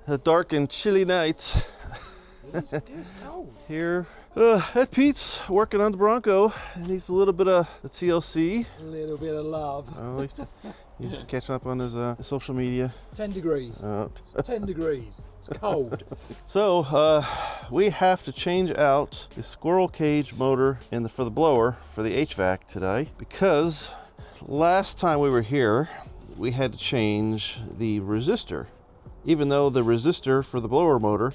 A dark and chilly night. It's cold. Here, Ed Pete's working on the Bronco. He needs a little bit of the TLC. A little bit of love. Oh, he's catching up on his social media. 10 degrees. It's 10 degrees. It's cold. So we have to change out the squirrel cage motor for the blower for the HVAC today, because last time we were here, we had to change the resistor. Even though the resistor for the blower motor,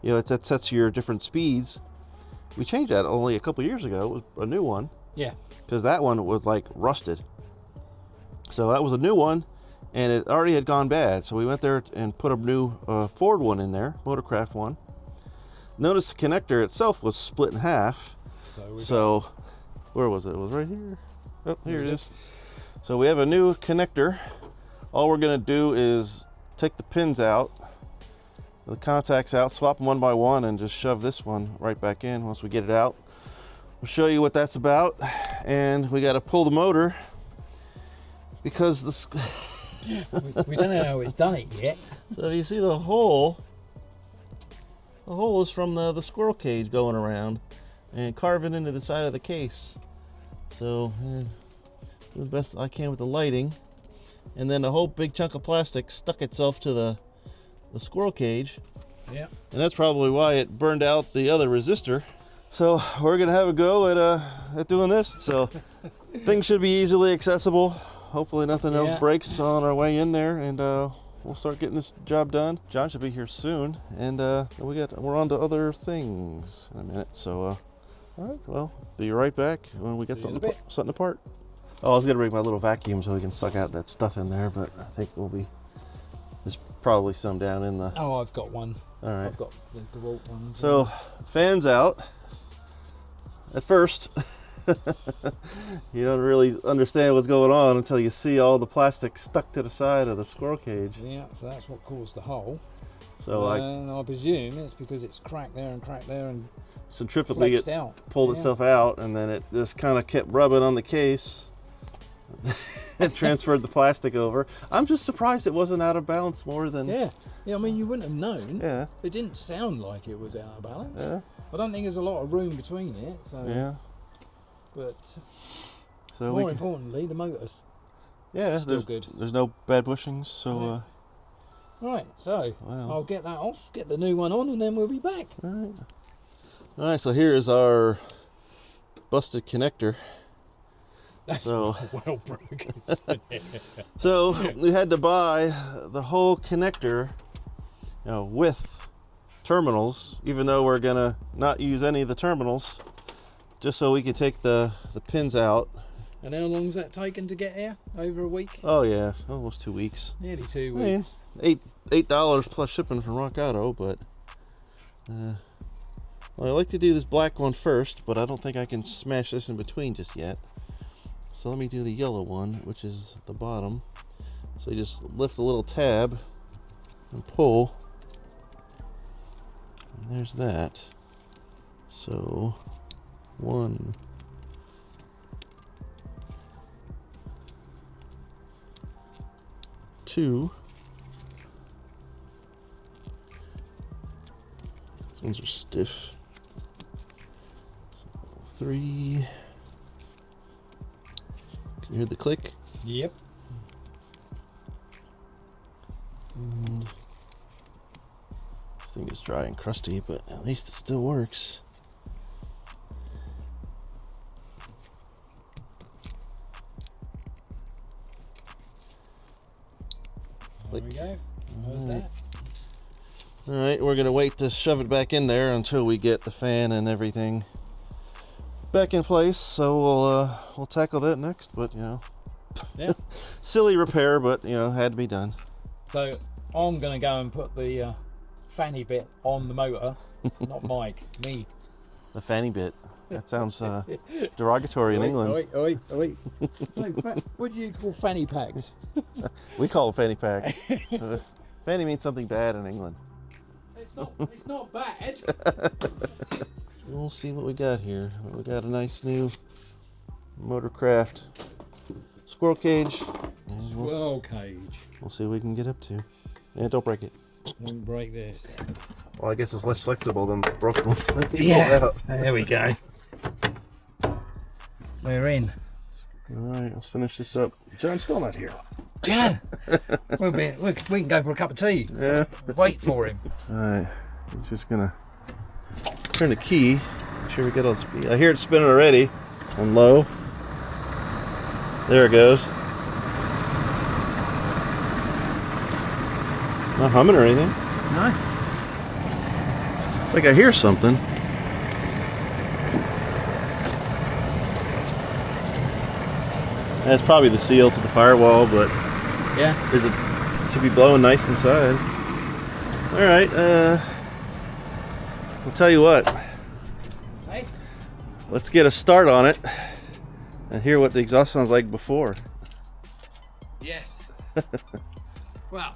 it sets your different speeds. We changed that only a couple years ago. It was a new one. Yeah. Because that one was like rusted. So that was a new one, and it already had gone bad. So we went there and put a new Ford one in there, Motorcraft one. Notice the connector itself was split in half. So where was it? It was right here. Oh, here it is. So we have a new connector. All we're gonna do is take the pins out, the contacts out, swap them one by one, and just shove this one right back in once we get it out. We'll show you what that's about. And we got to pull the motor because this we don't know how it's done it yet. So you see the hole is from the squirrel cage going around and carving into the side of the case. So do the best I can with the lighting. And then a whole big chunk of plastic stuck itself to the squirrel cage. Yeah. And that's probably why it burned out the other resistor. So we're gonna have a go at doing this. So things should be easily accessible. Hopefully nothing else breaks on our way in there, and we'll start getting this job done. John should be here soon, and we're on to other things in a minute. So all right, well, be right back when we get something apart. Oh, I was gonna bring my little vacuum so we can suck out that stuff in there, but I think there's probably some down in the... Oh, I've got one. All right. I've got the DeWalt ones. So, the fan's out. At first, you don't really understand what's going on until you see all the plastic stuck to the side of the squirrel cage. Yeah, so that's what caused the hole. So I presume it's because it's cracked there and centrifugally it pulled itself out, and then it just kind of kept rubbing on the case and transferred the plastic over. I'm just surprised it wasn't out of balance more than... Yeah, I mean, you wouldn't have known. Yeah. It didn't sound like it was out of balance. Yeah. I don't think there's a lot of room between it. So. Yeah. But so more importantly, the motors. Yeah, still good. There's no bad bushings, so... Right, so I'll get that off, get the new one on, and then we'll be back. All right, so here is our busted connector. That's well broken. So we had to buy the whole connector, with terminals, even though we're gonna not use any of the terminals, just so we could take the pins out. And how long has that taken to get here? Over a week? Oh yeah, almost 2 weeks. Nearly 2 weeks. $8 plus shipping from Rock Auto, but well, I like to do this black one first, but I don't think I can smash this in between just yet. So let me do the yellow one, which is at the bottom. So you just lift a little tab and pull, and there's that. So 1, 2. These ones are stiff. So 3. Can you hear the click? Yep. And this thing is dry and crusty, but at least it still works. There we go. All right, we're gonna wait to shove it back in there until we get the fan and everything back in place. So we'll tackle that next. But silly repair, but had to be done. So I'm gonna go and put the fanny bit on the motor, not Mike, me. The fanny bit. That sounds derogatory in England. Oi. What do you call fanny packs? We call them fanny packs. Fanny means something bad in England. It's not bad. We'll see what we got here. We got a nice new Motorcraft squirrel cage. Squirrel cage. We'll see what we can get up to. Yeah, don't break it. Don't break this. Well, I guess it's less flexible than the broken one. Yeah. There we go. We're in. Alright, let's finish this up. John's still not here. Yeah. we can go for a cup of tea. Yeah. Wait for him. Alright, he's just gonna turn the key. Make sure we get all the speed. I hear it spinning already on low. There it goes. Not humming or anything. No. It's like I hear something. That's probably the seal to the firewall, but Yeah. should be blowing nice inside. All right, I'll tell you what. Hey. Let's get a start on it and hear what the exhaust sounds like before. Yes. Well,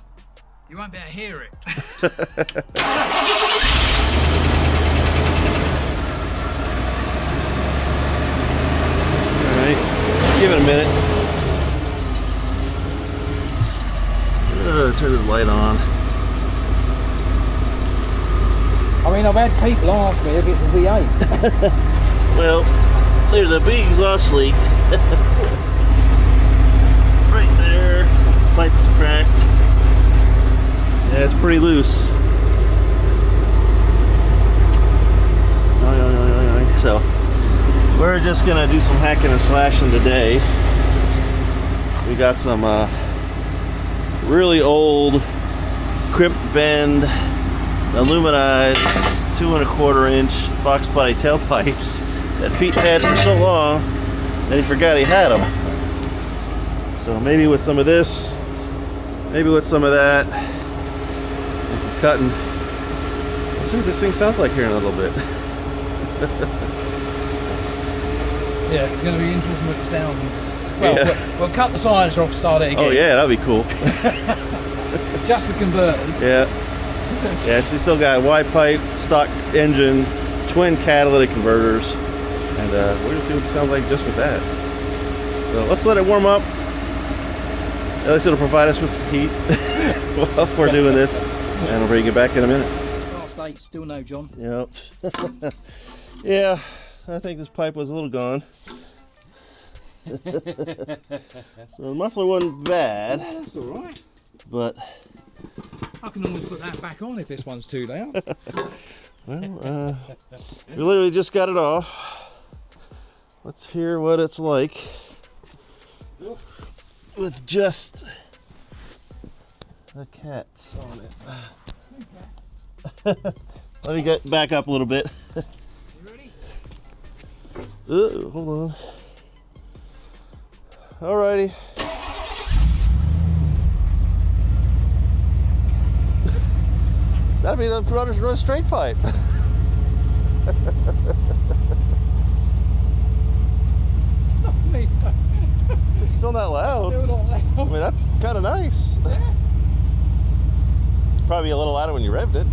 you won't be able to hear it. All right, give it a minute. Turn this light on. I mean, I've had people ask me if it's a V8. Well, there's a big exhaust leak. Right there. Pipe is cracked. Yeah, it's pretty loose. So, we're just gonna do some hacking and slashing today. We got some really old crimp bend aluminized 2 1/4 inch Fox body tailpipes that Pete had for so long that he forgot he had them. So maybe with some of this, maybe with some of that, and some cutting. Let's see what this thing sounds like here in a little bit. Yeah, it's going to be interesting with the sounds. Well, Yeah. we'll cut the silencer off, start it again. Oh yeah, that'd be cool. Just the converters. Yeah. Yeah, she still got wide pipe, stock engine, twin catalytic converters, and we're gonna see what it sounds like just with that. So let's let it warm up. At least it'll provide us with some heat while we're doing this, and we'll bring you back in a minute. Last 8, still no, John. Yep. Yeah, I think this pipe was a little gone. So the muffler wasn't bad, That's all right. but I can always put that back on if this one's too loud. well, we literally just got it off. Let's hear what it's like with just the cats on it. Let me get back up a little bit. You ready? Hold on. Alrighty. That'd be the run a straight pipe. It's still not loud. Still not loud. I mean, that's kind of nice. Probably a little louder when you revved it.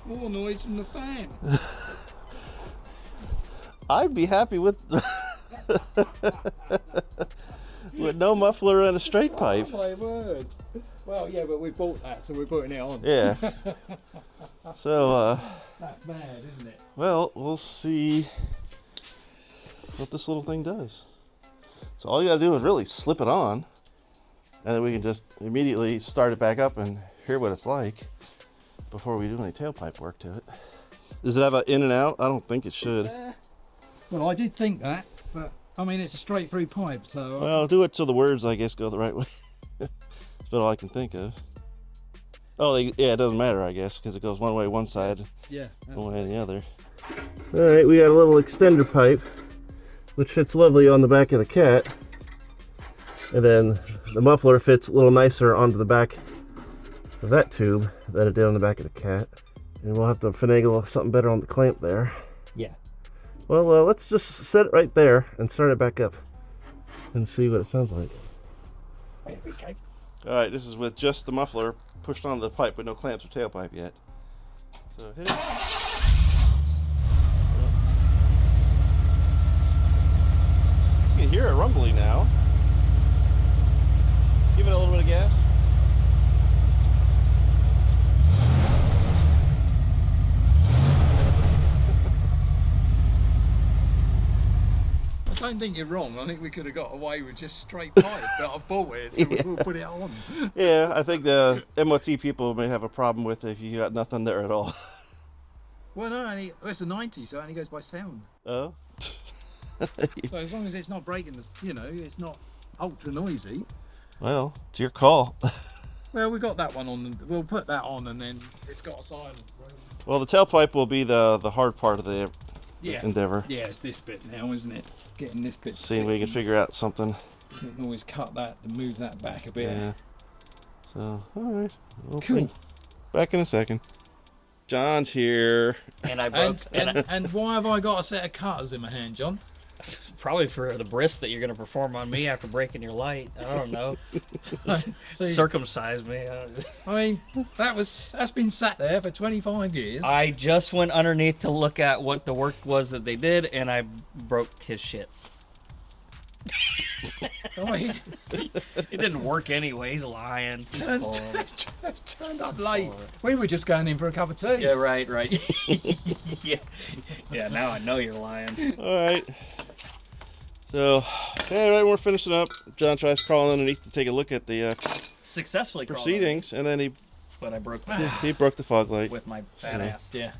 More noise from the fan. I'd be happy with with no muffler and a straight pipe. Oh my word. Well, yeah, but we bought that, so we're putting it on. Yeah. So, That's bad, isn't it? well, we'll see what this little thing does. So all you gotta do is really slip it on, and then we can just immediately start it back up and hear what it's like before we do any tailpipe work to it. Does it have an in and out? I don't think it should. Well, I did think that, but I mean, it's a straight through pipe, so. Well, do it so the words, I guess, go the right way. That's about all I can think of. Oh, yeah, it doesn't matter, I guess, because it goes one way one side, Yeah. one way the other. All right, we got a little extender pipe, which fits lovely on the back of the cat. And then the muffler fits a little nicer onto the back of that tube than it did on the back of the cat. And we'll have to finagle something better on the clamp there. Yeah. Well, let's just set it right there and start it back up and see what it sounds like. There we go. All right, this is with just the muffler pushed onto the pipe with no clamps or tailpipe yet. So hit it. rumbly now. Give it a little bit of gas. I don't think you're wrong. I think we could have got away with just straight pipe, but I've bought it, so we'll put it on. Yeah, I think the MOT people may have a problem with it if you got nothing there at all. Well, no, it's a 90, so it only goes by sound. Oh. So as long as it's not breaking, it's not ultra noisy. Well, it's your call. Well, we got that one on. We'll put that on, and then it's got a silence. Well, the tailpipe will be the hard part of the Yeah. endeavor. Yeah, it's this bit now, isn't it? Getting this bit. Seeing if we can figure out something. You can always cut that and move that back a bit. Yeah. So, all right. We'll Cool. be back in a second. John's here. And I broke. And why have I got a set of cutters in my hand, John? Probably for the brisk that you're going to perform on me after breaking your light. I don't know. Circumcise me. I mean, that's been sat there for 25 years. I just went underneath to look at what the work was that they did, and I broke his shit. I mean, It didn't work anyway. He's lying. He's full. turned up late. We were just going in for a cup of tea. Yeah, right. Yeah. Now I know you're lying. All right. So, yeah, right, we're finishing up. John tries crawling underneath to take a look at the Successfully crawled proceedings, and then under, but I broke my he broke the fog light. with my fat ass. Yeah.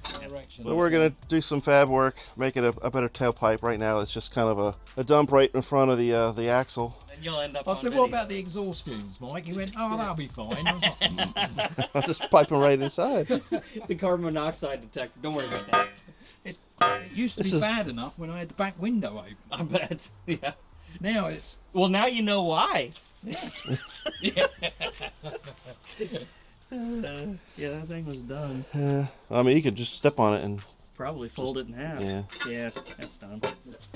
But we're gonna do some fab work, make it a better tailpipe. Right now, it's just kind of a dump right in front of the axle. And you'll end up. I on said, video. what about the exhaust fumes, Mike? He went, oh, that'll be fine. I was like, I'll just pipe them right inside. the carbon monoxide detector? Don't worry about that. it used to This be is- bad enough when I had the back window open. I bet. Yeah. Now it's Well, now you know why. Yeah, that thing was done. I mean, you could just step on it and Probably fold it in half. yeah. Yeah, that's done.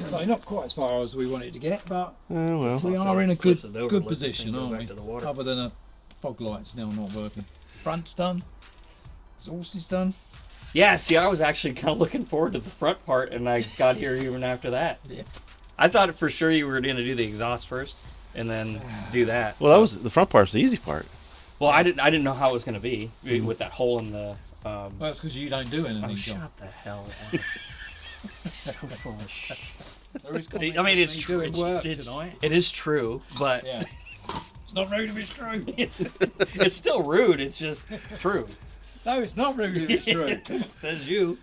so not quite as far as we wanted to get, but Well. we So are in a flips it over, good let the position, thing go aren't back we? to the water. Other than a fog light still not working. Front's done. Exhaust is done. Yeah, see, I was actually kind of looking forward to the front part, and I got here even after that. Yeah. I thought for sure you were going to do the exhaust first, and then do that. Well, that was the front part's the easy part. Well, I didn't know how it was going to be with that hole in the. Well, that's because you don't do anything, Oh, John. shut the hell up! So full of shit. There is I mean, it's true. doing It's, work it's, tonight. it is true, but Yeah. It's not rude if it's true. it's still rude. It's just true. No, it's not rude if it's true. Says you.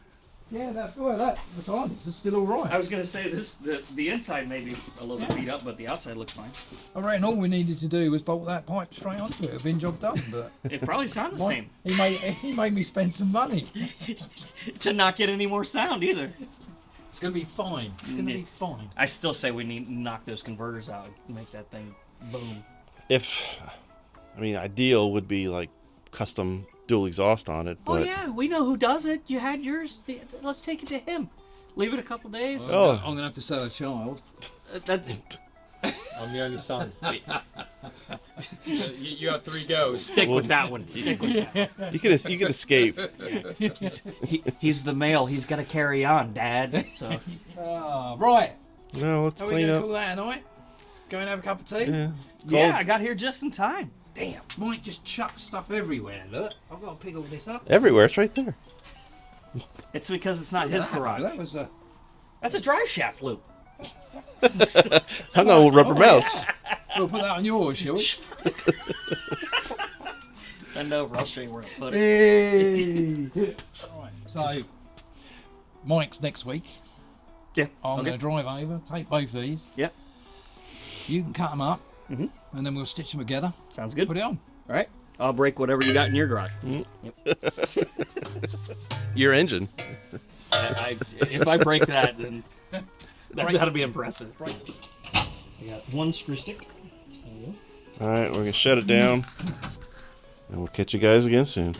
Yeah, that regardless, it's still all right. I was gonna say the inside may be a little bit beat up, but the outside looks fine. I reckon all we needed to do was bolt that pipe straight onto it. It'd been job done. But It probably sounds the same. he made me spend some money. To not get any more sound either. It's gonna be fine. It's gonna be fine. I still say we need to knock those converters out and make that thing boom. Ideal would be like custom dual exhaust on it. Oh But yeah, we know who does it. You had yours. Let's take it to him. Leave it a couple days. Oh. I'm gonna have to sell a child. I'm the only son. you have 3 girls. Stick with that one. Stick with that. you could escape. He's the male. He's got to carry on, Dad. So Right. No, let's Are we clean gonna up. call that a night? Go and have a cup of tea? Yeah. yeah, I got here just in time. Damn. Mike just chucks stuff everywhere. Look, I've got to pick all this up. Everywhere. It's right there. It's because it's not his garage. That was That's a drive shaft loop. I'm not rubber mounts. We'll put that on yours, shall we? Bend over. I'll show you where to put it. Hey. Right. So, Mike's next week. Yeah. I'm okay. going to drive over, take both these. Yep. You can cut them up, Mhm. and then we'll stitch them together. Sounds good. Put it on. All right. I'll break whatever you got in your garage. Your engine. If I break that, then that'll be impressive. I got one screw stick. All right, we're gonna shut it down, and we'll catch you guys again soon.